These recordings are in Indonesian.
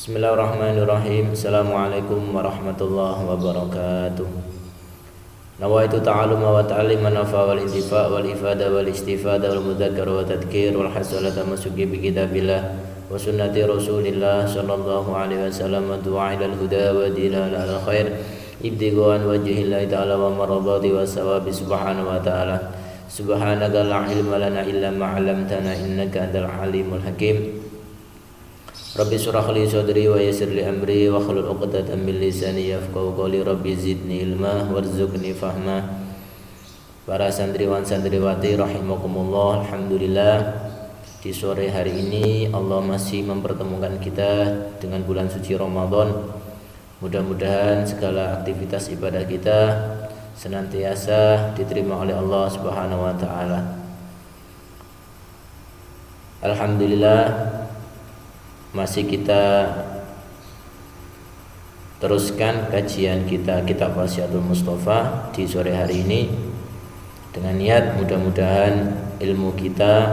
Bismillahirrahmanirrahim. Assalamualaikum warahmatullahi wabarakatuh. Nawaitu ta'aluma wa ta'lima nafa wal intifa wal ifada wal istifada wal mudzakkar wa tadhkir wal hasalata masuki bi kitabillah wa sunnati Rasulillah sallallahu alaihi wasallam wa du'a ilal huda wa dilal al khair ibtighan wajhillahi ta'ala wa maradati wa sawabi subhanahu wa ta'ala. Subhanaka la ilma lana illa ma 'allamtana innaka antal alimul hakim. Rabbi surah li sadri wa yassir li amri wa hlul 'uqdatam min lisani yafqahu qawli. Rabbi zidni ilma warzuqni fahma. Para santriwan santriwati rahimakumullah, alhamdulillah di sore hari ini Allah masih mempertemukan kita dengan bulan suci Ramadan. Mudah-mudahan segala aktivitas ibadah kita senantiasa diterima oleh Allah Subhanahu wa taala. Alhamdulillah masih kita teruskan kajian kita kitab Wasiatul Mustafa di sore hari ini dengan niat mudah-mudahan ilmu kita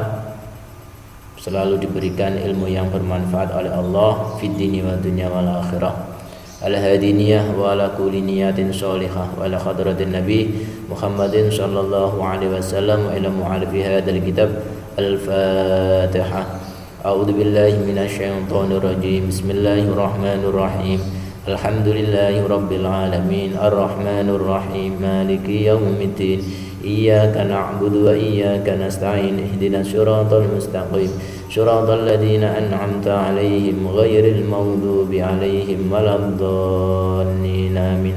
selalu diberikan ilmu yang bermanfaat oleh Allah fid dini wa dunya wal akhirah. Al-hadiniyah wa ala kulli niyatin sholihah wa ala hadratin nabi Muhammadin sallallahu alaihi wasallam wa ila mu'alifi hadzal kitab. Al-Fatihah. A'udzu billahi minasyaitonir rajim. Bismillahirrahmanirrahim. Alhamdulillahi rabbil alamin arrahmanir rahim maliki yaumiddin. Iyyaka na'budu wa iyyaka nasta'in. Ihdinas siratal mustaqim. Siratal ladzina an'amta 'alaihim ghairil maghdubi 'alaihim waladdallin. Amin.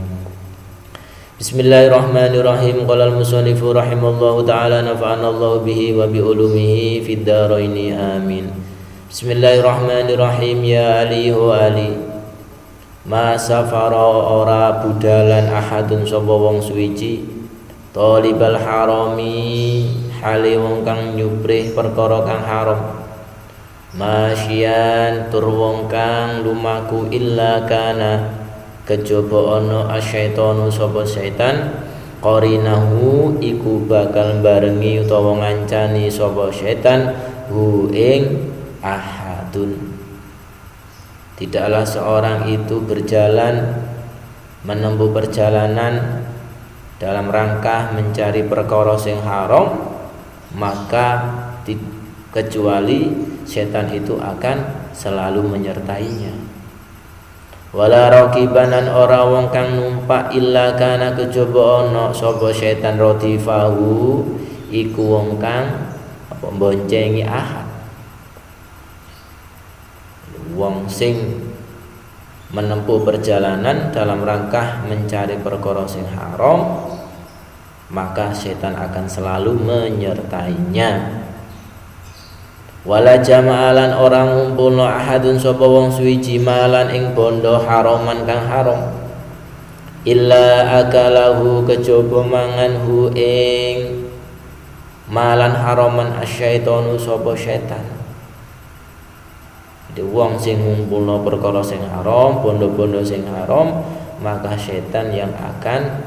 Bismillahirrahmanirrahim. Qala al-musannifu rahimallahu ta'ala nafa'ana Allahu bihi wa bi ulumihi fid dharaini. Amin. Bismillahirrahmanirrahim. Ya Ali wa Ali ma safara ora budalan ahadun sapa wong suwiji talibal harami hale wong kang nyuprih perkara kang haram masyian tur wong kang lumaku illa kana kejaba ana asyaitonu sapa setan qarinahu iku bakal barengi utawa ngancani sapa setan hu ing ahadun. Tidaklah seorang itu berjalan menempuh perjalanan dalam rangka mencari perkara sing haram, maka kecuali setan itu akan selalu menyertainya. Wala raqibanan ora wong kang numpak illa kana kejaba ana sapa setan radifahu iku wong kang boncengi ahad. Wong sing menempuh perjalanan dalam rangka mencari perkara sing haram, maka setan akan selalu menyertainya. Wala jama'alan orang ngumpulno ahadun sapa wong suwiji malan ing bondo haraman kang haram illa akalahu kejaba mangan hu ing malan haraman asyaitonu sapa setan. Wong sing ngumpulno perkara sing haram, bondo-bondo sing haram, maka setan yang akan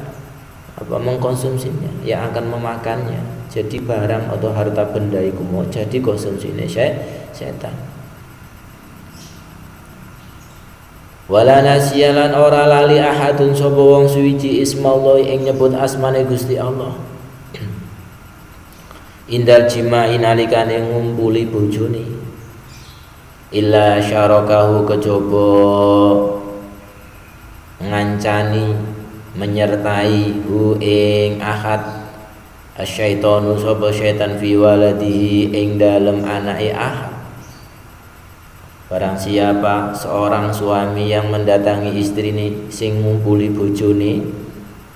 mengkonsumsinya, yang akan memakannya. Jadi barang atau harta benda iku mau jadi konsumsine setan. Wala nasiyalan ora lali ahadun sapa wong suwiji ismallah ing nyebut asmane Gusti Allah. Indal jima'i nalikane ngumpuli bojone. Illa syarakahu kejaba ngancani menyertai hu ing ahad asyaitonu sapa setan fi waladihi ing dalem anake ahad. Barang siapa seorang suami yang mendatangi istrine sing ngumpuli bojone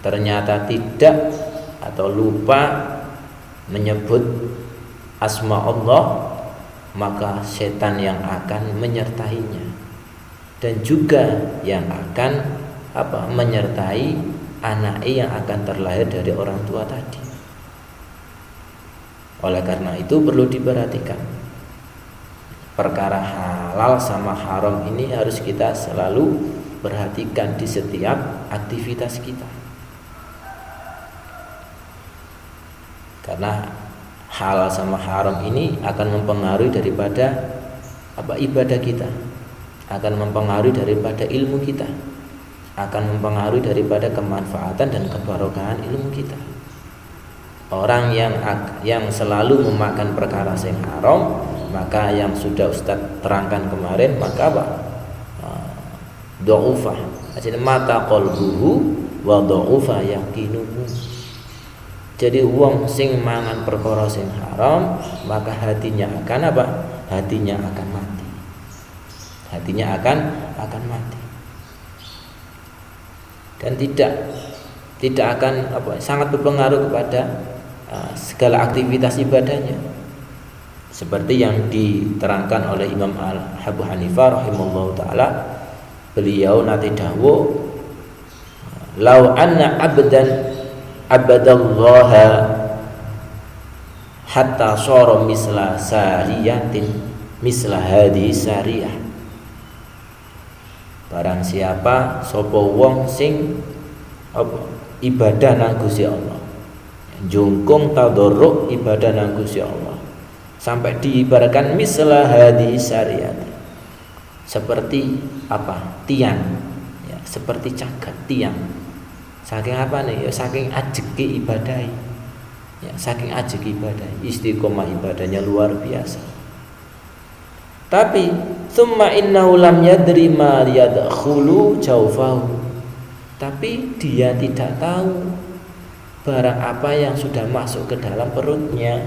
ternyata tidak atau lupa menyebut asma Allah, maka setan yang akan menyertainya dan juga yang akan menyertai anaknya yang akan terlahir dari orang tua tadi. Oleh karena itu perlu diperhatikan perkara halal sama haram ini harus kita selalu perhatikan di setiap aktivitas kita, karena halal sama haram ini akan mempengaruhi daripada ibadah kita. akan mempengaruhi daripada ilmu kita, akan mempengaruhi daripada kemanfaatan dan kebarokahan ilmu kita. Orang yang selalu memakan perkara yang haram, maka yang sudah Ustaz terangkan kemarin, maka apa? Dha'ufa. Jadi mata qalbuhu wa dha'ufa yaqinuhu. Jadi wong sing mangan perkara sing haram, maka hatinya akan apa? Hatinya akan mati. Hatinya akan mati. Dan tidak akan sangat berpengaruh kepada segala aktivitas ibadahnya. Seperti yang diterangkan oleh Imam Abu Hanifah rahimahullahu taala, beliau nate dawuh, "Lau anna abdan abadallaha hatta shara misla sariyatin misla hadhi sariyah." Barang siapa sapa wong sing ibadah nang Gusti Allah, jungkung tadarruk ibadah nang Gusti Allah, sampai diibaratkan misla hadhi sariyat, seperti tiang, ya, seperti cagak tiang. Saking ya, saking ajeke ibadah, ya, saking ajeke ibadah, istiqomah ibadahnya luar biasa. Tapi summa innahu lam yadri ma yadkhulu jawfahu. Tapi dia tidak tahu barang apa yang sudah masuk ke dalam perutnya.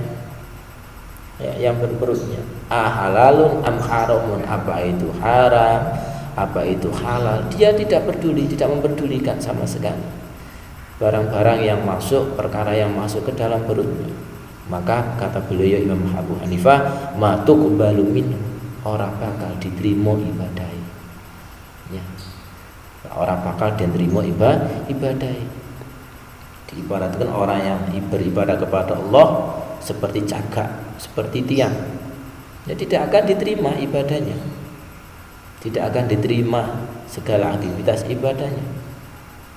Ya, yang berperutnya. Halalun am haramun, apa itu haram, apa itu halal. Dia tidak peduli, tidak memperdulikan sama sekali barang-barang yang masuk, perkara yang masuk ke dalam perutnya. Maka kata beliau Imam Abu Hanifah, ma tuqbalu minhu, orang bakal diterima ibadah. Ya. Orang bakal diterima ibadah. Diibaratkan orang yang beribadah kepada Allah seperti cagak, seperti tiang. Ya, tidak akan diterima ibadahnya. Tidak akan diterima segala aktivitas ibadahnya.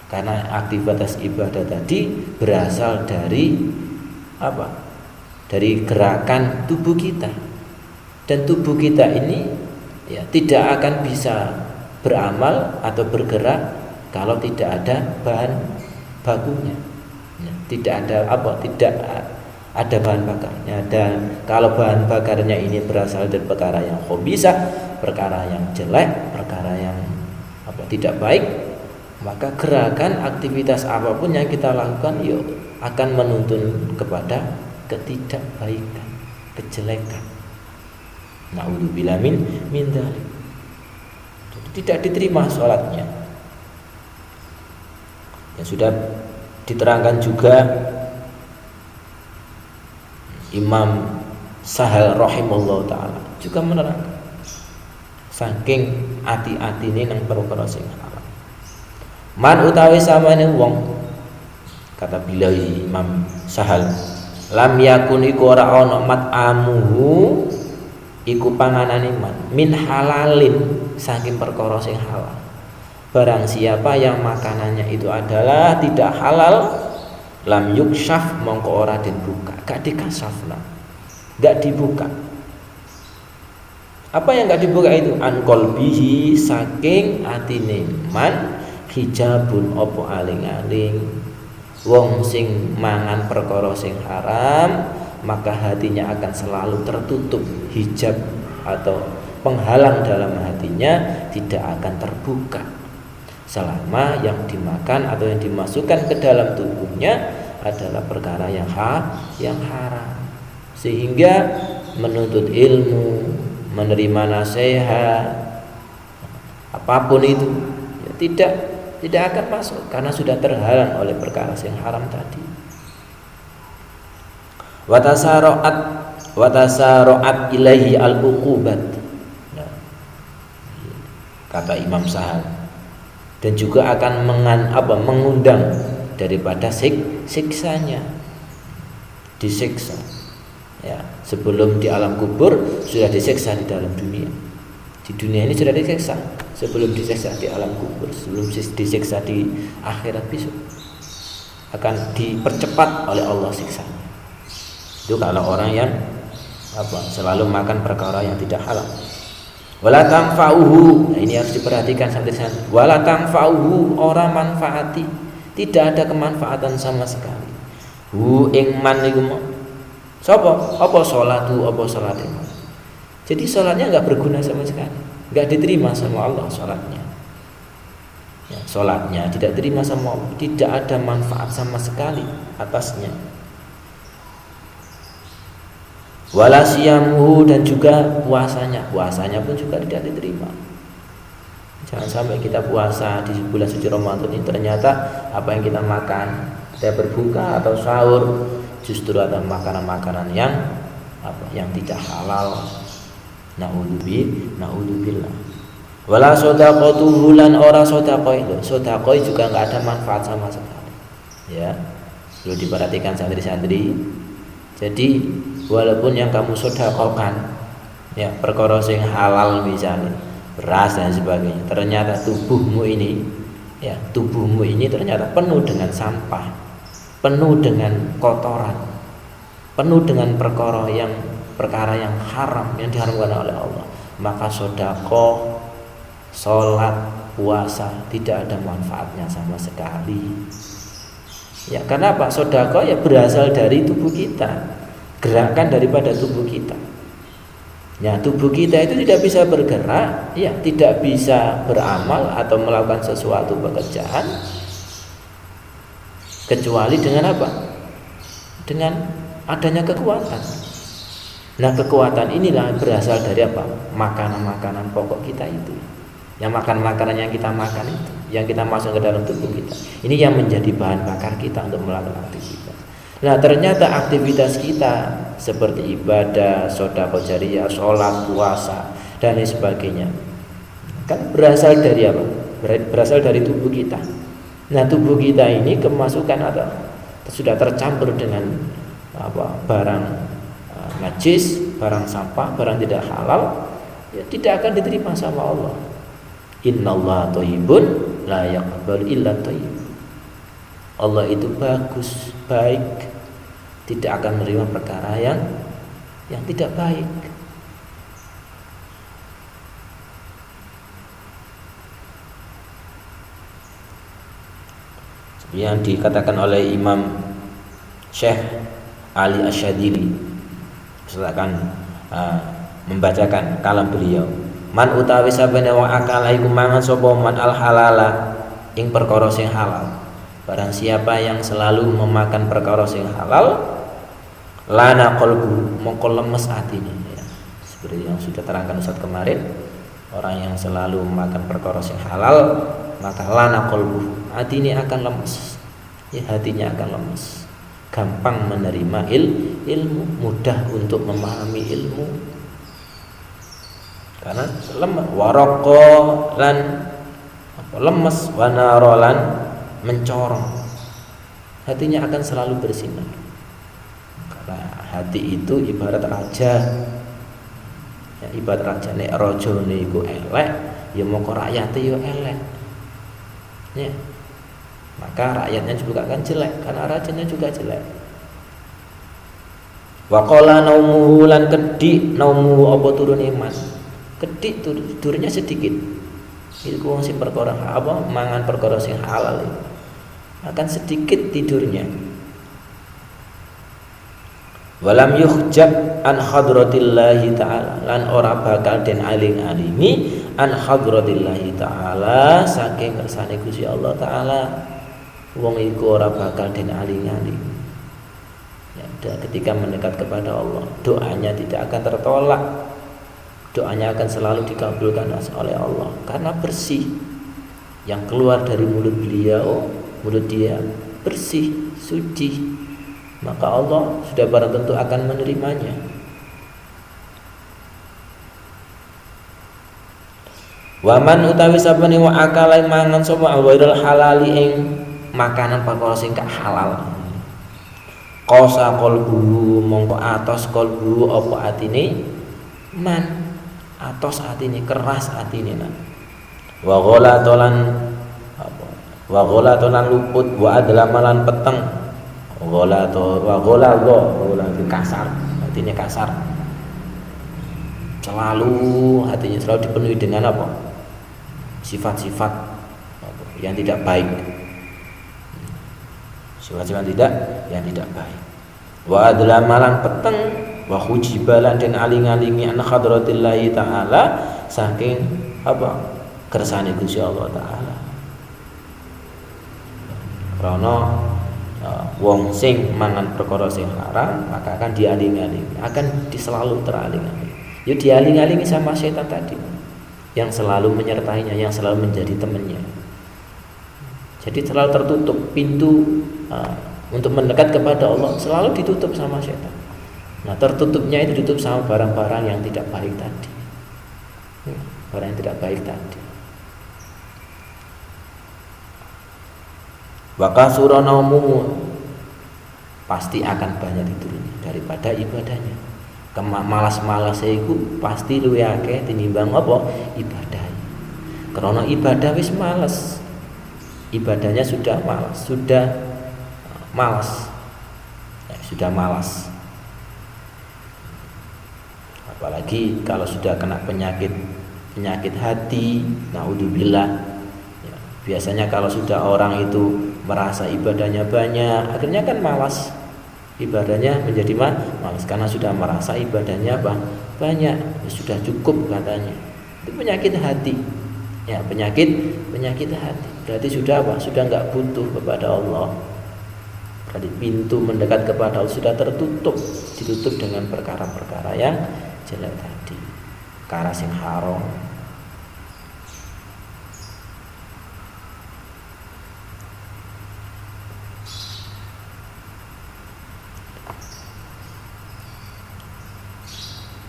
Karena aktivitas ibadah tadi berasal dari Dari gerakan tubuh kita. Dan tubuh kita ini ya tidak akan bisa beramal atau bergerak kalau tidak ada bahan bakunya. Ya, tidak ada bahan bakarnya. Dan kalau bahan bakarnya ini berasal dari perkara yang khabisah, perkara yang jelek, perkara yang tidak baik, maka gerakan aktivitas apapun yang kita lakukan akan menuntun kepada ketidakbaikan, kejelekan. Na'udzubillah min dzalik. Tidak diterima sholatnya. Yang sudah diterangkan juga Imam Sahal rahimahullah taala juga menerangkan, saking ati-ati ini nang perkara sing haram. Man utawi samane wong, kata beliau Imam Sahal, lam yakun iku ora ana mat'amuhu iku panganane man min halalin, saking perkara sing halal. Barang siapa yang makanannya itu adalah tidak halal, lam yukshaf mongko ora dibuka, gak dikasafna, gak dibuka. Apa yang gak dibuka itu? An qalbihi, saking atine man, hijabun opo aling-aling. Wong sing mangan perkara sing haram, maka hatinya akan selalu tertutup, hijab atau penghalang dalam hatinya tidak akan terbuka selama yang dimakan atau yang dimasukkan ke dalam tubuhnya adalah perkara yang haram, sehingga menuntut ilmu, menerima nasihat, apapun itu tidak akan masuk karena sudah terhalang oleh perkara yang haram tadi. Watasaroat ilaihi al-uqubat, kata Imam Sahal, dan juga akan mengundang daripada siksanya, disiksa. Ya, sebelum di alam kubur sudah disiksa di dalam dunia. Di dunia ini sudah disiksa sebelum disiksa di alam kubur, sebelum disiksa di akhirat besok akan dipercepat oleh Allah siksanya. Itu kalau orang yang selalu makan perkara yang tidak halal. Wala tanfa'uhu. Nah, ini harus diperhatikan santri-santri. Wala tanfa'uhu, ora manfaati. Tidak ada kemanfaatan sama sekali. Hu ing man iku sapa? Apa salatu, apa salate. Jadi salatnya enggak berguna sama sekali. Enggak diterima sama Allah salatnya. Ya, salatnya tidak diterima sama Allah, tidak ada manfaat sama sekali atasnya. Wala siyamuhu, dan juga puasanya pun juga tidak diterima. Jangan sampai kita puasa di bulan suci Ramadan ini ternyata apa yang kita makan, kita berbuka atau sahur, justru ada makanan-makanan yang tidak halal. Naudzubillah. Wala shadaqatuhu, lan ora sedekah juga enggak ada manfaat sama sekali. Ya, perlu diperhatikan santri-santri. Jadi walaupun yang kamu sedekahkan ya perkara sing halal misalnya beras dan sebagainya, ternyata tubuhmu ini ternyata penuh dengan sampah, penuh dengan kotoran, penuh dengan perkara yang haram, yang diharamkan oleh Allah, maka sedekah, sholat, puasa tidak ada manfaatnya sama sekali. Ya, karena apa? Sedekah ya berasal dari tubuh kita, gerakan daripada tubuh kita. Ya, tubuh kita itu tidak bisa bergerak, ya, tidak bisa beramal atau melakukan sesuatu pekerjaan kecuali dengan apa? Dengan adanya kekuatan. Nah, kekuatan inilah berasal dari apa? Makanan-makanan pokok kita itu. Yang makanan yang kita makan itu, yang kita masuk ke dalam tubuh kita. Ini yang menjadi bahan bakar kita untuk melakukan aktivitas. Nah, ternyata aktivitas kita seperti ibadah, sedekah jariyah, sholat, puasa, dan lain sebagainya kan berasal dari apa? Berasal dari tubuh kita. Nah, tubuh kita ini kemasukan atau sudah tercampur dengan barang najis, barang sampah, barang tidak halal, ya tidak akan diterima sama Allah. Innallaha thayyibun la yaqbalu illa thayyib. Allah itu bagus, baik, tidak akan menerima perkara yang tidak baik. Seperti yang dikatakan oleh Imam Syekh Ali Asyadili, saya akan membacakan kalam beliau. Man utawi sabene wong akal iku mangan sapa man al halala ing perkara sing halal. Barang siapa yang selalu memakan perkara sing halal, lana qalbu, mongko lemes atine, ya. Seperti yang sudah terangkan Ustaz kemarin, orang yang selalu memakan perkara sing halal, maka lana qalbu, atine akan lemes. Ya, hatinya akan lemes. Gampang menerima ilmu, mudah untuk memahami ilmu. Karena lemah, waraqo lan lemes, wanarolan mencorong, hatinya akan selalu bersinar. Karena hati itu ibarat raja, ya, ibarat raja. Nek rajane iku elek, ya moko rakyate yo elek, ya. Maka rakyatnya juga akan jelek karena rajanya juga jelek. Waqala naumuhu lan kedik, naumu apa turun iman, kedik tidurnya sedikit. Iku wong sing perkara mangan perkara sing halal itu akan sedikit tidurnya. Walam yuhjab an hadratillahi ta'ala, lan ora bakal den aling-alingi an hadratillahi ta'ala, saking kersane Gusti Allah taala. Wong iku ora bakal den aling-aling. Ya, ketika mendekat kepada Allah, doanya tidak akan tertolak. Doanya akan selalu dikabulkan oleh Allah karena bersih. Yang keluar dari mulut dia bersih, suci. Maka Allah sudah barang tentu akan menerimanya. Waman utawi sabane wa akala mangan sapa ghairul halali ing makanan perkara sing gak halal. Qasa qalbu, mongko atos qalbu apa atine man, atos atine, keras atine nan. Wa ghalatolan luput, wa adlamalan peteng. Ghalato wa ghalado, kasar, atine kasar. Selalu hatinya selalu dipenuhi dengan apa? Sifat-sifat yang tidak baik. Sifat-sifat yang tidak baik. Wa adla malang peteng wa hujibalan dan aling-alingi an hadratillahi taala saking apa? Kersane Gusti Allah taala. Karena wong sing mangan perkara sing haram maka akan dialing-alingi, akan selalu teraling-aling. Ya dialing-alingi sama setan tadi yang selalu menyertainya, yang selalu menjadi temannya. Jadi selalu tertutup pintu untuk mendekat kepada Allah, selalu ditutup sama setan. Nah, tertutupnya itu ditutup sama barang-barang yang tidak baik tadi. Barang yang tidak baik tadi. Wa kasura naumuhu, pasti akan banyak dituruni daripada ibadahnya. Malas-malas iku pasti luwih akeh tinimbang apa? Ibadah. Karena ibadah wis malas. Ibadahnya sudah malas. Sudah malas. Apalagi kalau sudah kena penyakit hati, naudzubillah. Biasanya kalau sudah orang itu merasa ibadahnya banyak, akhirnya kan malas. Ibadahnya menjadi malas karena sudah merasa ibadahnya banyak, sudah cukup katanya. Itu penyakit hati. Ya, penyakit hati. Berarti sudah Sudah enggak butuh kepada Allah. Berarti pintu mendekat kepada Allah sudah tertutup, ditutup dengan perkara-perkara yang jelek tadi. Perkara sing haram.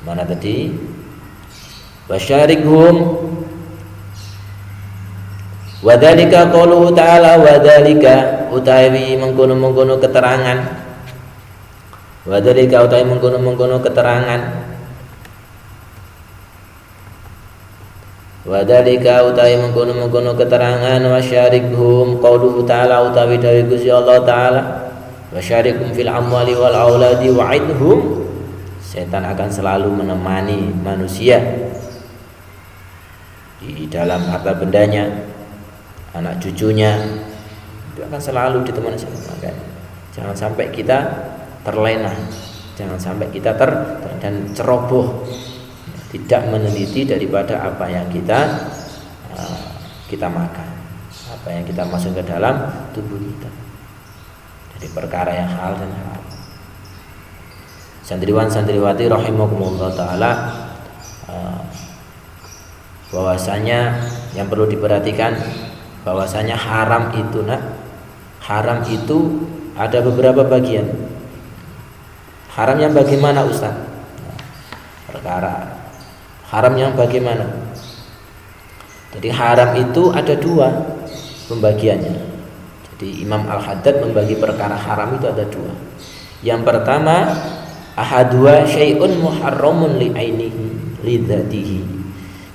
Mana tadi? Wasyarikhum wadzalika qauluhu ta'ala wadzalika utawi mengkono-mengkono keterangan. Wadzalika utawi mengkono-mengkono keterangan. Wadzalika utawi mengkono-mengkono keterangan wasyarikhum qauluhu ta'ala utawi dawuh Gusti Allah taala wasyarikhum fil amwali wal auladi wa'idhum. Setan akan selalu menemani manusia di dalam harta bendanya, anak cucunya, itu akan selalu ditemani setan. Jangan sampai kita terlena, jangan sampai kita dan ceroboh, tidak meneliti daripada apa yang kita makan, apa yang kita masuk ke dalam tubuh kita, jadi perkara yang halal dan haram. Santriwan santriwati rahimakumullah taala, bahwasanya yang perlu diperhatikan bahwasanya haram itu ada beberapa bagian. Haram yang bagaimana Ustaz? Perkara haram yang bagaimana? Jadi haram itu ada dua pembagiannya. Jadi Imam Al-Haddad membagi perkara haram itu ada dua. Yang pertama, ahadua syai'un muharramun li'ainihi lidzatihi.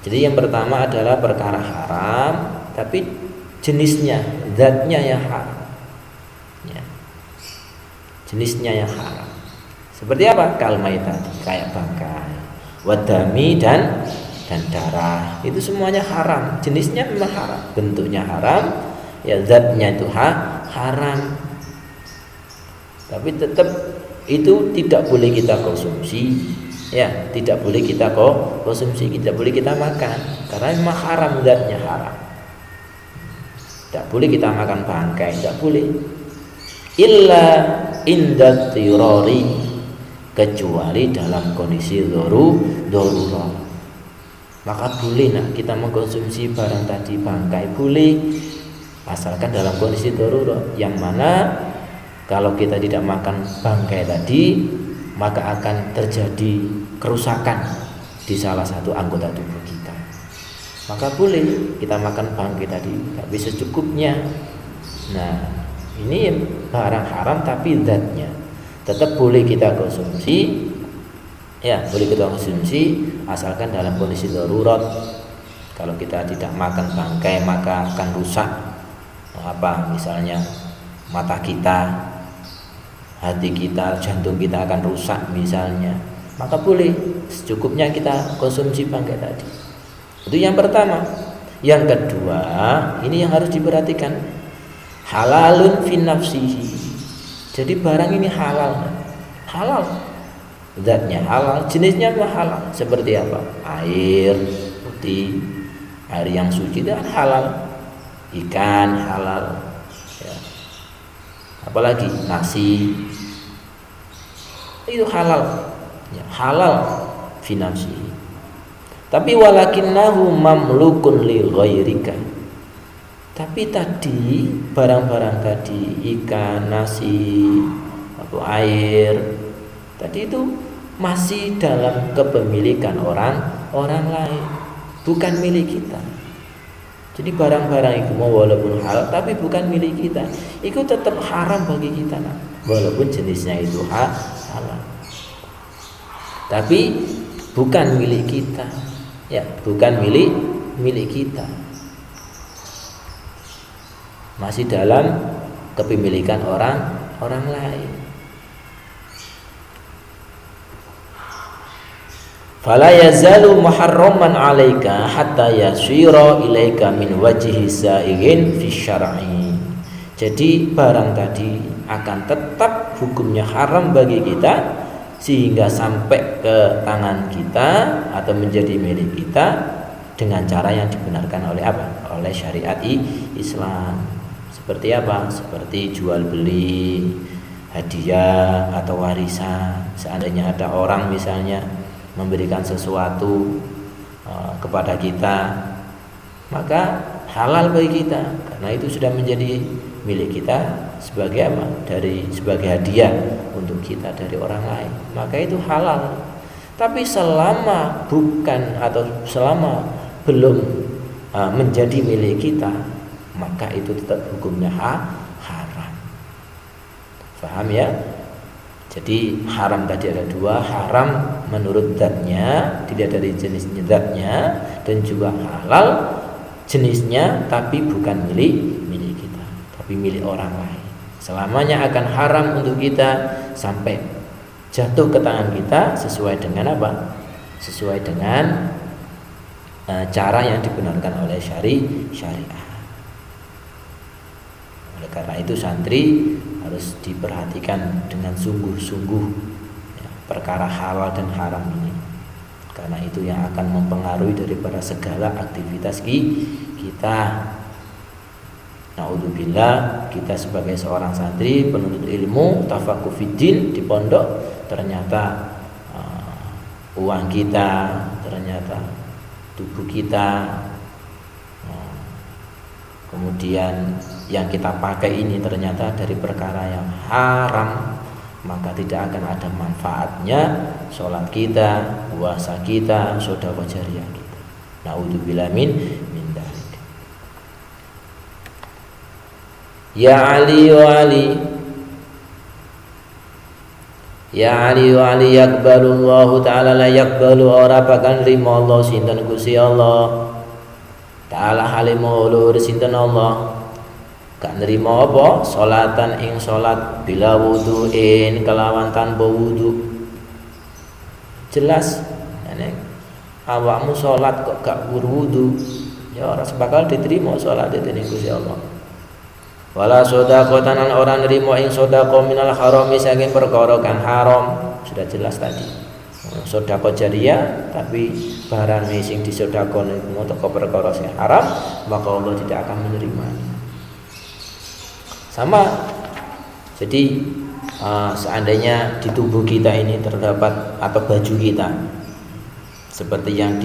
Jadi yang pertama adalah perkara haram tapi jenisnya, zatnya yang haram. Ya. Jenisnya yang haram. Seperti apa? Kalmaitati, kayak bangkai, wadami dan darah. Itu semuanya haram. Jenisnya memang haram, bentuknya haram, ya zatnya itu haram. Tapi tetap itu tidak boleh kita konsumsi, ya tidak boleh kita konsumsi, tidak boleh kita makan karena memang haram, zatnya haram. Tidak boleh kita makan bangkai, tidak boleh. Illa inda tirari, kecuali dalam kondisi darurat. Maka boleh kita mengkonsumsi barang tadi bangkai, boleh asalkan dalam kondisi darurat, yang mana kalau kita tidak makan bangkai tadi, maka akan terjadi kerusakan di salah satu anggota tubuh kita. Maka boleh kita makan bangkai tadi, tapi secukupnya. Nah, ini barang haram tapi zatnya tetap boleh kita konsumsi. Ya, boleh kita konsumsi asalkan dalam kondisi darurat. Kalau kita tidak makan bangkai maka akan rusak. Misalnya mata kita, hati kita, jantung kita akan rusak misalnya. maka boleh secukupnya kita konsumsi bangkai tadi. Itu yang pertama. Yang kedua, ini yang harus diperhatikan, halalun fi nafsihi. Jadi barang ini halal, zatnya halal, jenisnya halal. Seperti apa? Air putih, air yang suci itu halal, ikan halal, ya. Apalagi nasi itu halal, ya, halal fi nafsihi. Tapi walakinnahu mamlukun li ghairika. Tapi tadi barang-barang tadi, ikan, nasi, atau air, tadi itu masih dalam kepemilikan orang lain, bukan milik kita. Jadi barang-barang itu walaupun halal tapi bukan milik kita, itu tetap haram bagi kita, nah. Walaupun jenisnya itu halal, tapi bukan milik kita. Ya, bukan milik kita. Masih dalam kepemilikan orang lain. Fala yazalu muharraman 'alaika hatta yasira ilaika min wajhi sa'igin fi syar'i. Jadi barang tadi akan tetap hukumnya haram bagi kita sehingga sampai ke tangan kita atau menjadi milik kita dengan cara yang dibenarkan oleh apa? Oleh syariat Islam. Seperti apa? Seperti jual beli, hadiah atau warisan. Seandainya ada orang misalnya memberikan sesuatu kepada kita, maka halal bagi kita karena itu sudah menjadi milik kita sebagai apa? Sebagai hadiah untuk kita dari orang lain, maka itu halal. Tapi selama bukan atau selama belum menjadi milik kita, maka itu tetap hukumnya haram. Paham ya? Jadi haram tadi ada dua, haram menurut zatnya, tidak dari jenis zatnya, dan juga halal jenisnya tapi bukan milik kita, tapi milik orang lain. Selamanya akan haram untuk kita sampai jatuh ke tangan kita sesuai dengan apa? Sesuai dengan cara yang dibenarkan oleh syariah. Oleh karena itu santri harus diperhatikan dengan sungguh-sungguh ya, perkara halal dan haram ini, karena itu yang akan mempengaruhi daripada segala aktivitas kita. Naudzubillah, kita sebagai seorang santri penuntut ilmu tafaqquh fiddin di pondok, ternyata uang kita, ternyata tubuh kita, kemudian yang kita pakai ini ternyata dari perkara yang haram, maka tidak akan ada manfaatnya sholat kita, puasa kita, sedekah jariyah kita. Naudzubillah min dzalik. Ya Ali wa Ali, ya Ali wa Ali, yakbalullahu ta'ala la yakbalu, ora bakal nrimo Allah sinten Gusti Allah ta'ala halimu ulur sinten Allah, gak nrimo apa? Salatan ing salat bila wudu'in, kelawan tanpa wudu. Jelas nek awakmu salat kok gak berwudu, ya ora bakal diterima salat dening Gusti Allah. Wala sedaqatan lan ora nrimo ing sedekah minal harami saking perkara kang haram. Sudah jelas tadi. Sedekah jariyah tapi barang sing disedekahne iku teko perkara sing haram, maka Allah tidak akan menerimanya. Sama. Jadi seandainya di tubuh kita ini terdapat atau baju kita seperti yang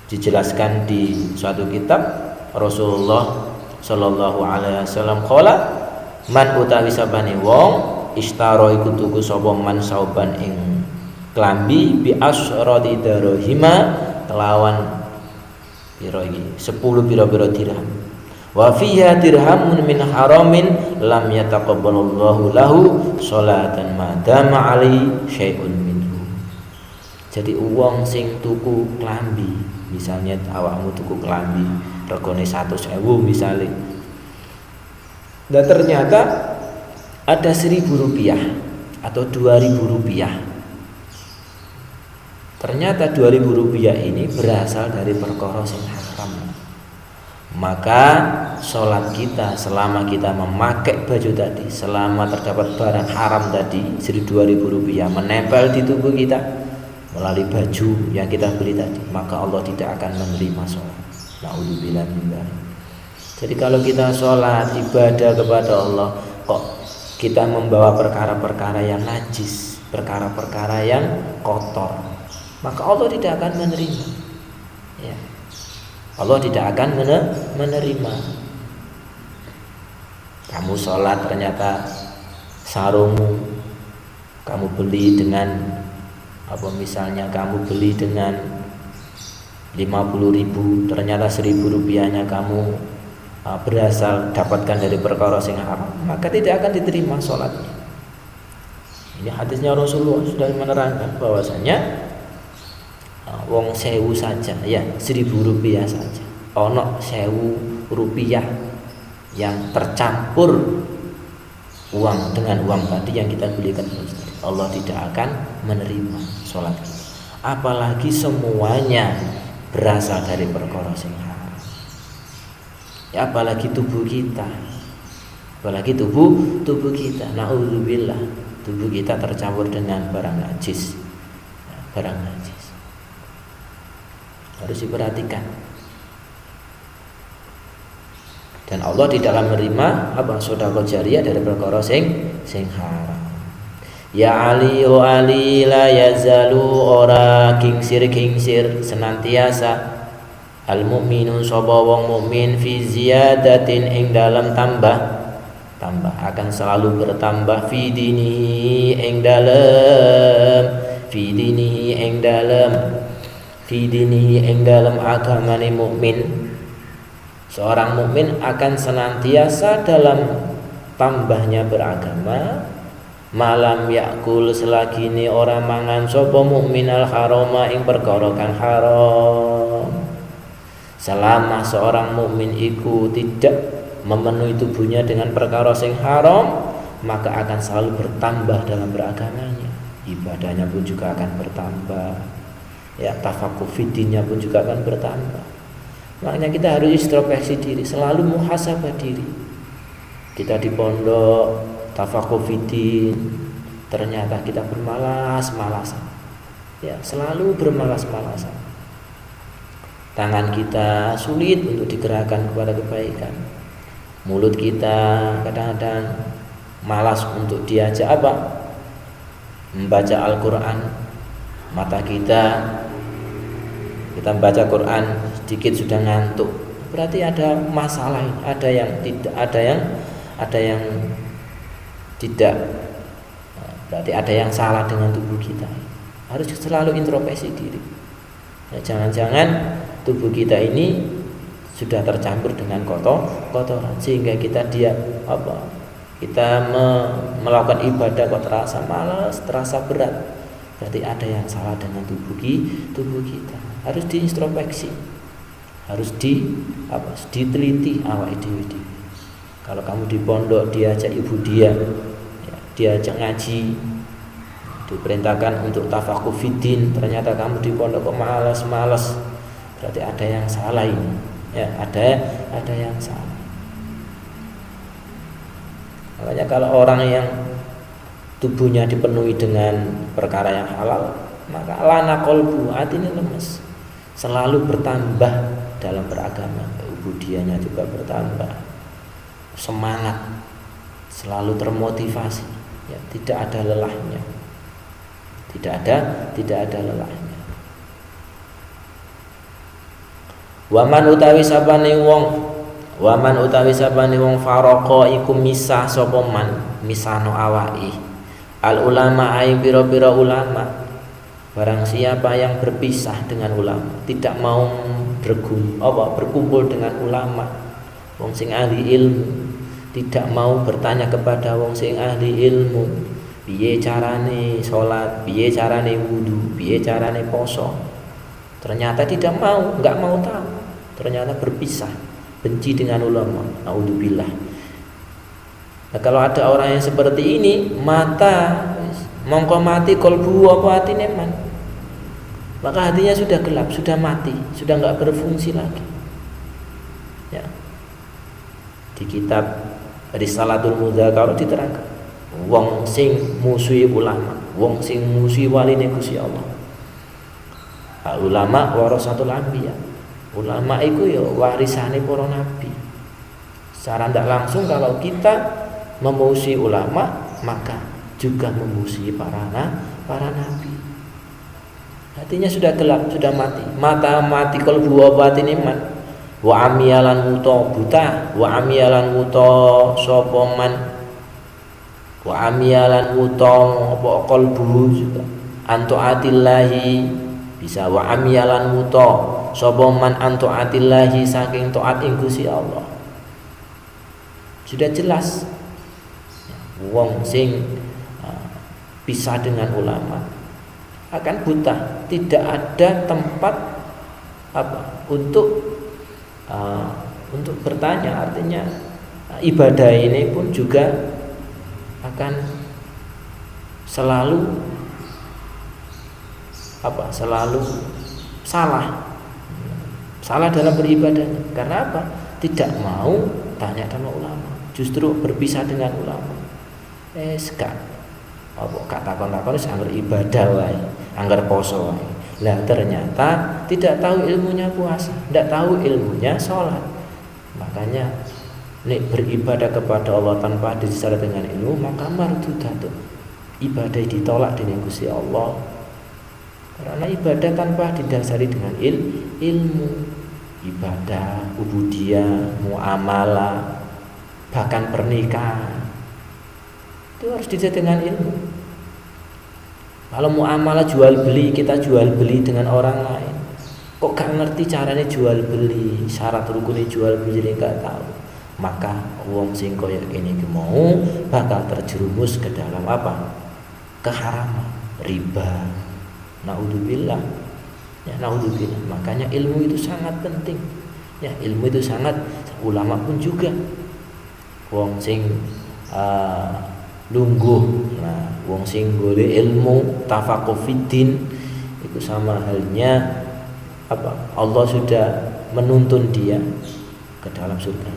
dijelaskan di suatu kitab, Rasulullah sallallahu alaihi wasallam qala, man utawi sabane wong ishtaro iku tuku sapa man sauban ing klambi bi asrati darahima, kelawan pira iki 10 pira-pira dirham, wa fiha dirhamun min haramin lam yataqabbalallahu lahu sholatan ma dama ali syai'un minhu. Jadi uang sing tuku klambi, misalnya awakmu tuku klambi regane 100.000 misalnya, dan ternyata ada 1.000 rupiah atau 2.000 rupiah. Ternyata 2.000 rupiah ini berasal dari perkara sing haram. Maka sholat kita selama kita memakai baju tadi, selama terdapat barang haram tadi 2.000 rupiah menempel di tubuh kita melalui baju yang kita beli tadi, maka Allah tidak akan menerima sholat. Na'udzubillah min dzalik. Jadi kalau kita sholat ibadah kepada Allah, kok kita membawa perkara-perkara yang najis, perkara-perkara yang kotor, maka Allah tidak akan menerima. Ya. Allah tidak akan menerima. Kamu sholat ternyata sarungmu kamu beli dengan misalnya kamu beli dengan 50.000, ternyata 1.000 rupiahnya kamu berasal dapatkan dari perkara sing haram, maka tidak akan diterima sholatnya. Ini hadisnya Rasulullah sudah menerangkan bahwasanya wong 1.000 saja, ya 1.000 rupiah saja, ono 1.000 rupiah yang tercampur uang dengan uang tadi yang kita belikan, Allah tidak akan menerima sholat kita. Apalagi semuanya berasal dari perkara sing haram. Ya, apalagi tubuh kita, apalagi tubuh kita, naudzubillah, tubuh kita tercampur dengan barang najis, barang najis. Harus diperhatikan. Dan Allah tidak akan menerima sedekah jariyah dari perkara sing haram. Ya Ali o Ali la yazalu ora kingsir senantiasa al mukminu sapa wong mukmin fi ziyadatin ing dalam tambah akan selalu bertambah fi dinihi ing dalam agamane mukmin. Seorang mukmin akan senantiasa dalam tambahnya beragama, malam yakul selagi ini orang mangan sapa mukmin al harama ing perkara kang haram. Selama seorang mukmin iku tidak memenuhi tubuhnya dengan perkara sing haram, maka akan selalu bertambah dalam beragamanya. Ibadahnya pun juga akan bertambah. Ya, tafaqquh fiddinnya pun juga akan bertambah. Makanya kita harus introspeksi diri, selalu muhasabah diri. Kita di pondok tafaqquh fiddin, ternyata kita bermalas-malasan. Ya, selalu bermalas-malasan. Tangan kita sulit untuk digerakkan kepada kebaikan. Mulut kita kadang-kadang malas untuk diajak membaca Al-Quran. Mata kita membaca Quran sedikit sudah ngantuk. Berarti ada masalah, ada yang tidak. Berarti ada yang salah dengan tubuh kita. Harus selalu introspeksi diri. Ya, jangan-jangan tubuh kita ini sudah tercampur dengan kotoran sehingga kita melakukan ibadah kok terasa malas, terasa berat. Berarti ada yang salah dengan tubuh kita. Harus diintrospeksi, harus diteliti awak dhewe. Kalau kamu di pondok diajak ibu diajak ngaji, diperintahkan untuk tafaqquh fiddin, ternyata kamu di pondok kok malas, berarti ada yang salah ini. Ya, ada yang salah. Makanya kalau orang yang tubuhnya dipenuhi dengan perkara yang halal, maka lana qalbu, hatinya lemes, selalu bertambah dalam beragama, ubudiahnya juga bertambah, semangat, selalu termotivasi, ya, tidak ada lelahnya, tidak ada lelahnya. Waman utawi sabane wong faroko iku misah sapa man, misahno awaki al ulama ai biro-biro ulama. Barang siapa yang berpisah dengan ulama, tidak mau berkumpul dengan ulama, wong sing ahli ilmu, tidak mau bertanya kepada wong sing ahli ilmu, piye carane salat, piye carane wudu, piye carane poso. Ternyata tidak mau, enggak mau tahu. Ternyata berpisah, benci dengan ulama. Naudzubillah. Nah, kalau ada orang yang seperti ini, mata mongko mati kolbu apa atine man. Maka hatinya sudah gelap, sudah mati, sudah enggak berfungsi lagi. Ya. Di kitab Risalatul Mudzakarah diterangkan, wong sing musuhi ulama, wong sing musuhi waline Gusti Allah. Ulama warasatul anbiya. Ulama itu ya warisane para nabi. Secara tidak langsung kalau kita memusuhi ulama, maka juga memusuhi para nabi. Hatinya sudah gelap, sudah mati. Mata mati kalbu wa batine man. Wa amiyalan wuta buta, wa amiyalan wuta sapa man. Wa amiyalan wuta apa kalbu juga. Antuatillahi bisa wa amiyalan wuta sapa man antuatillahi saking taat ing Gusti Allah. Sudah jelas. Wong sing pisah dengan ulama akan buta, tidak ada tempat untuk bertanya. Artinya ibadah ini pun juga akan selalu salah dalam beribadahnya. Karena apa? Tidak mau tanya sama ulama, justru berpisah dengan ulama. Gak takon-takon wis anggar ibadah wae, anggar poso wae. Lah ternyata tidak tahu ilmunya puasa, tidak tahu ilmunya sholat. Makanya nek beribadah kepada Allah tanpa disertai dengan ilmu, maka mardudatun. Ibadah ditolak dengan Gusti Allah. Karena ibadah tanpa didasari dengan ilmu, ibadah, ubudiyah, muamalah, bahkan pernikahan itu harus didasari dengan ilmu. Kalau muamalah jual beli, kita jual beli dengan orang lain, kok gak ngerti caranya jual beli, syarat rukunnya jual beli jadi gak tahu, maka wong sing koyo kene iki mau bakal terjerumus ke dalam apa? Keharaman, riba. Naudzubillah. Ya, naudzubillah. Makanya ilmu itu sangat penting. Ya, ilmu itu sangat, ulama pun juga. Wong sing lungguh, nah wong sing golek ilmu tafaqquh fiddin itu sama halnya Allah sudah menuntun dia ke dalam surga.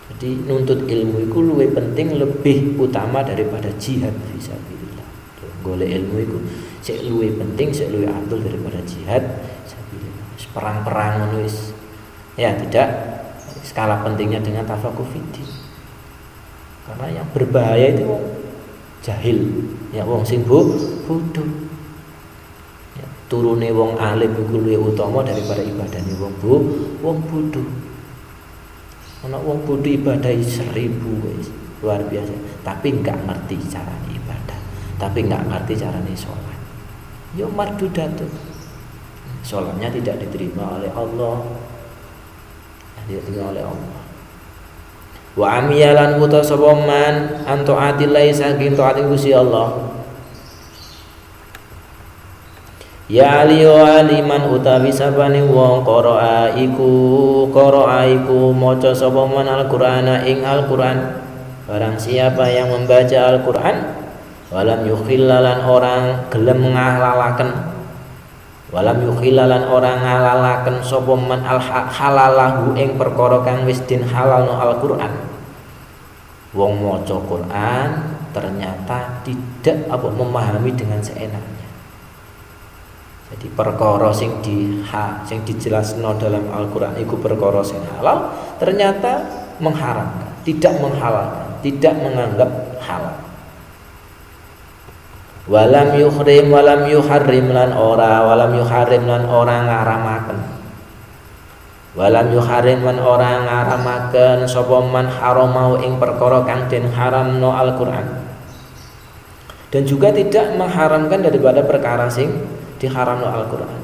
Jadi nuntut ilmu itu lebih penting, lebih utama daripada jihad fisabilillah. Golek ilmu itu sik luwih penting, sik luwih afdal daripada jihad fisabilillah. Perang-perang ngono wis ya tidak skala pentingnya dengan tafaqquh fiddin. Karena yang berbahaya itu jahil, ya wong sing bodoh. Ya, turune wong alim iku luwih utama daripada ibadahne wong bodoh. Ana wong bodoh ibadah 1000 wis luar biasa, tapi enggak ngerti carane ibadah, tapi enggak ngerti carane sholat. Yo mardudatun. Sholatnya tidak diterima oleh Allah. Tidak diterima oleh Allah. Wa amiyalan wuta sapa man antuatillahi saking taat Gusti Allah. Ya aliman utawi sapane wong qara'a iku maca sapa man Al-Qur'ana ing Al-Qur'an. Barang siapa yang membaca Al-Qur'an walam yukhillalan orang gelem ngalalaken, walam yukhillalan orang ngalalaken sapa man halalahu ing perkara kang wis din halalno Al-Qur'an. Wong maca Quran ternyata tidak memahami dengan seenaknya. Jadi perkara sing dijelasno dalam Al-Qur'an iku perkara sing halal, ternyata mengharamkan, tidak menghalalkan, tidak menganggap halal. Walam yuharrim lan ora ngaramaken. Walam yuharrim lan ora ngaramaken sapa man haramau ing perkara kang den haramno Al-Qur'an. Dan juga tidak mengharamkan daripada perkara sing diharamno Al-Qur'an.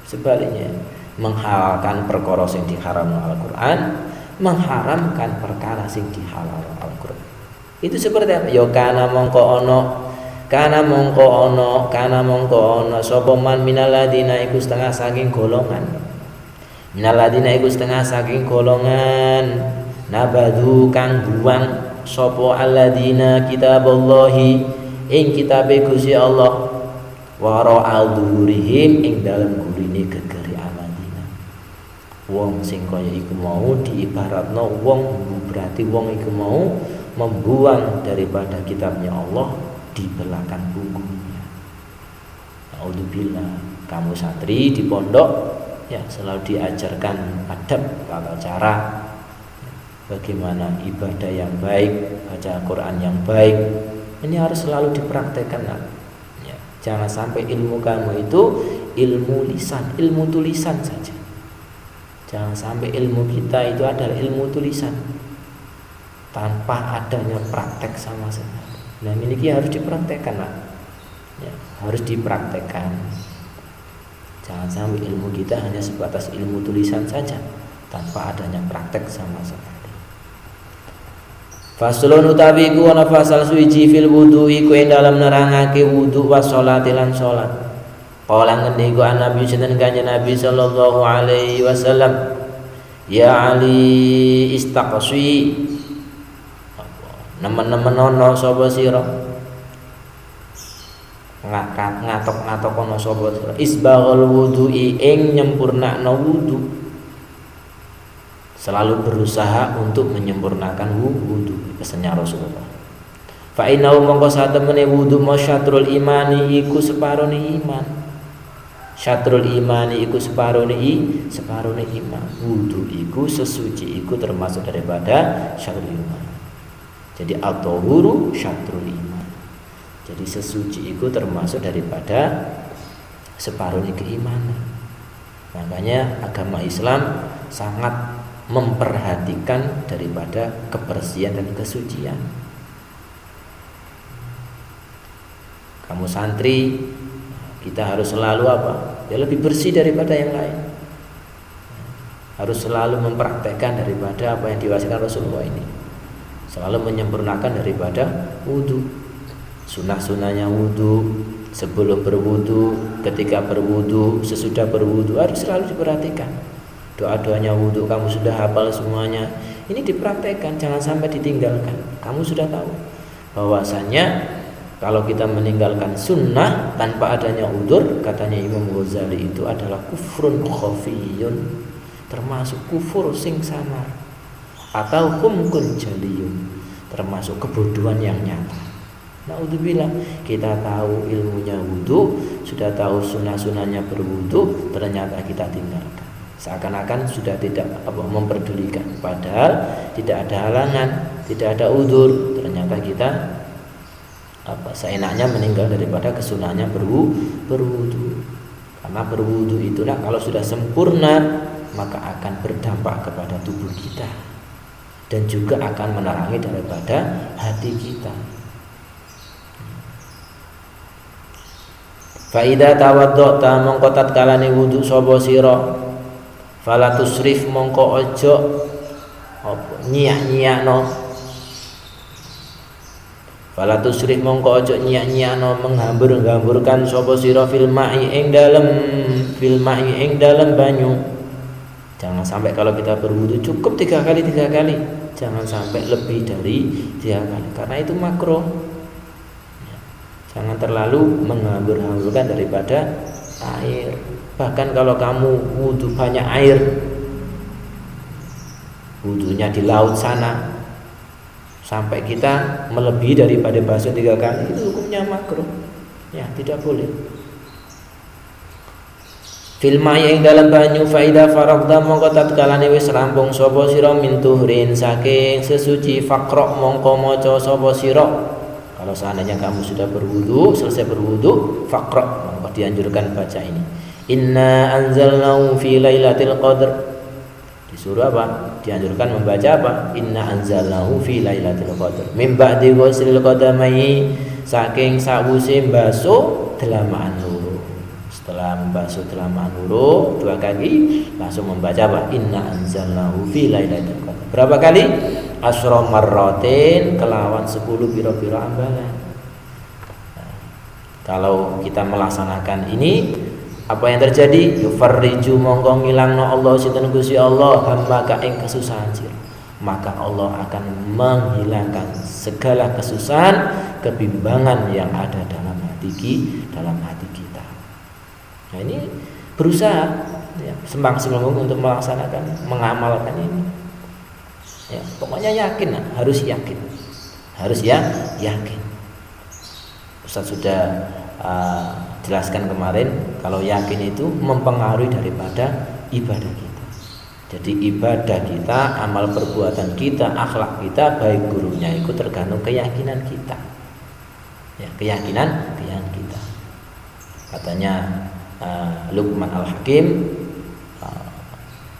Sebaliknya, menghalalkan perkara sing diharamno Al-Qur'an, mengharamkan perkara sing dihalalno Al-Qur'an. Itu seperti apa? Ya kana mongko ono sapa man minaladina iku setengah saking golongan. Minaladina iku setengah saking golongan nabadhu kang buang sapa alladina kitaballahi ing kitabe Gusti Allah wara al-dhuhurihim ing dalem gurine gegere aladina. Wong sing kaya iku mau diibaratno wong berarti wong iku mau membuang daripada kitabnya Allah di belakang punggungnya. Naudzubillah. Kamu santri di pondok ya selalu diajarkan adab tata cara bagaimana ibadah yang baik, baca Al-Quran yang baik. Ini harus selalu dipraktekkan. Ya, jangan sampai ilmu kamu itu ilmu lisan, ilmu tulisan saja. Jangan sampai ilmu kita itu adalah ilmu tulisan tanpa adanya praktek sama sekali. Nah, ini harus dipraktekkan, ya, harus dipraktekkan. Jangan sampai ilmu kita hanya sebatas ilmu tulisan saja tanpa adanya praktek sama sekali. Faslun utawi ku ana fasal suci fil wudu'i ku ing dalem nerangake wudu wa salat lan salat. Kala ngendika Nabi sinten Kanjeng Nabi sallallahu alaihi wasallam, ya Ali istaqsi. Nemen-nemen ana sapa sira? Ngatok-ngatok ana sapa sira? Isbaghul wudu'i ing nyempurnakno wudu. Selalu berusaha untuk menyempurnakan wudu, pesannya Rasulullah. Fa innahu mongko satemene wudu masyatrul imani iku separone iman. Syatrul imani iku separone iman. Wudu iku sesuci iku termasuk daripada syatrul iman. Jadi at-tahuru syatrul iman. Jadi sesuci iku termasuk daripada separone keimanan. Makanya agama Islam sangat memperhatikan daripada kebersihan dan kesucian. Kamu santri, kita harus selalu apa? Ya lebih bersih daripada yang lain. Harus selalu mempraktekkan daripada apa yang diwasikan Rasulullah ini. Selalu menyempurnakan daripada wudu. Sunah-sunahnya wudu, sebelum berwudu, ketika berwudu, sesudah berwudu harus selalu diperhatikan. Doa-doanya wudu kamu sudah hafal semuanya. Ini dipraktekkan, jangan sampai ditinggalkan. Kamu sudah tahu bahwasanya kalau kita meninggalkan sunnah tanpa adanya udzur, katanya Imam Ghazali itu adalah kufrun khafiyun, termasuk kufur sing samar, atau humkun jaliyun, termasuk kebodohan yang nyata. Naudzubillah, kita tahu ilmunya wudu, sudah tahu sunnah-sunnahnya berwudu, ternyata kita tinggalkan. Seakan-akan sudah tidak memperdulikan, padahal tidak ada halangan, tidak ada udzur, ternyata kita seenaknya meninggal daripada kesunahnya berwudu. Karena berwudu itulah kalau sudah sempurna maka akan berdampak kepada tubuh kita dan juga akan menerangi daripada hati kita. Fa idza tawaddata mongko tatkalane wudu sapa sira fala tusrif mongko ojo nyiak-nyiakno. Fala tusrif mongko ojo nyiak-nyiakno menghambur-hamburkan sapa sira fil ma'i ing dalem banyu. Jangan sampai kalau kita berwudu cukup 3 kali, jangan sampai lebih dari 3 kali karena itu makruh. Jangan terlalu menghambur-hamburkan daripada air. Bahkan kalau kamu wudu banyak air, wudunya di laut sana, sampai kita melebihi daripada basuh 3 kali, itu hukumnya makruh. Ya, tidak boleh. Fil ma'i ing dalam banyu faida faragda mongko tatkalane wis rampung sapa sira min tuhrin saking sesuci faqra mongko maca sapa sira. Kalau seandainya kamu sudah berwudu, selesai berwudu, faqra mongko dianjurkan baca ini. Inna anzalnahu fi lailatul qadr. Disuruh apa? Dianjurkan membaca apa? Inna anzalnahu fi lailatul qadr. Min ba'di ghuslil qadamai, saking sawise basuh delamaan loro. Setelah membasuh delamaan loro 2 kali langsung membaca apa? Inna anzalnahu fi lailatul qadr. Berapa kali? Asyra marratin, kelawan 10 pira-pira ambalan. Nah, kalau kita melaksanakan ini, apa yang terjadi? Yufarriju mongko ngilangno Allah sinten Gusti Allah hammaka ing kesusahan sira. maka Allah akan menghilangkan segala kesusahan, kebimbangan yang ada dalam hati kita. Nah, ini berusaha ya, semaksimal mungkin untuk melaksanakan, mengamalkan ini. Ya, pokoknya yakin, harus yakin. Ustaz sudah jelaskan kemarin kalau yakin itu mempengaruhi daripada ibadah kita. Jadi ibadah kita, amal perbuatan kita, akhlak kita, baik buruknya itu tergantung keyakinan kita. Ya, keyakinan kita. Katanya Luqman Al-Hakim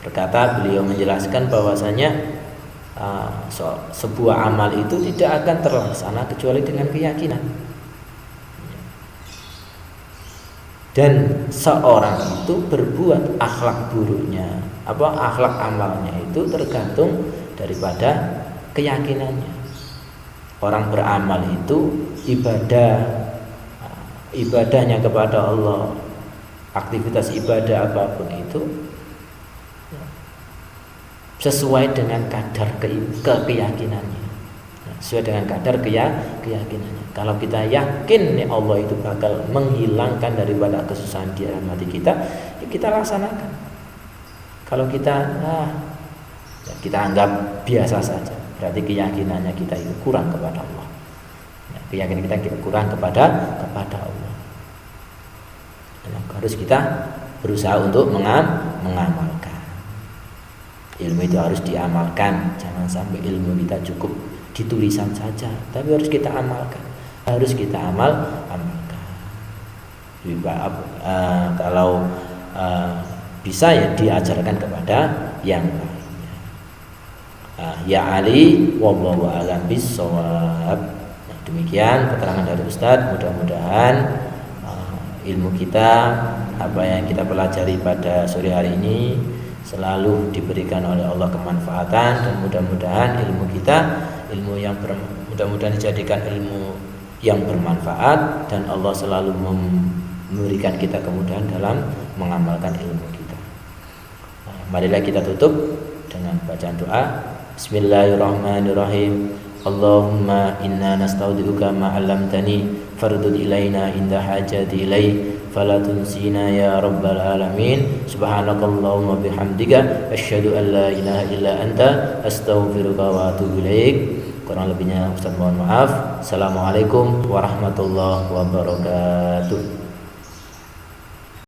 berkata, beliau menjelaskan bahwasanya sebuah amal itu tidak akan terlaksana kecuali dengan keyakinan. Dan seorang itu berbuat akhlak buruknya, akhlak amalnya itu tergantung daripada keyakinannya. Orang beramal itu ibadahnya kepada Allah, aktivitas ibadah apapun itu sesuai dengan kadar keyakinannya. Sesuai dengan kadar keyakinannya. Kalau kita yakin nih Allah itu bakal menghilangkan daripada kesusahan di dalam hati kita, ya kita laksanakan. Kalau kita anggap biasa saja, berarti keyakinannya kita itu kurang kepada Allah. Ya, keyakinan kita kurang kepada Allah. Dan harus kita berusaha untuk mengamalkan. Ilmu itu harus diamalkan. Jangan sampai ilmu kita cukup di tulisan saja, tapi harus kita amalkan. Kalau bisa ya diajarkan kepada yang lainnya. Ya Ali, wallahu a'lam bissawab. Nah, demikian keterangan dari Ustadz. Mudah-mudahan ilmu kita, apa yang kita pelajari pada sore hari ini selalu diberikan oleh Allah kemanfaatan, dan mudah-mudahan mudah-mudahan dijadikan ilmu yang bermanfaat, dan Allah selalu memberikan kita kemudahan dalam mengamalkan ilmu kita. Marilah kita tutup dengan bacaan doa. Bismillahirrahmanirrahim. Allahumma inna nastaudi'uka ma 'allamtani fardud ilaina inda hajati ilai fala tunsina ya rabbal alamin. Subhanakallahumma bihamdika asyhadu an la ilaha illa anta astaghfiruka wa atubu ilaik. Kurang lebihnya Ustaz mohon maaf. Assalamualaikum warahmatullahi wabarakatuh.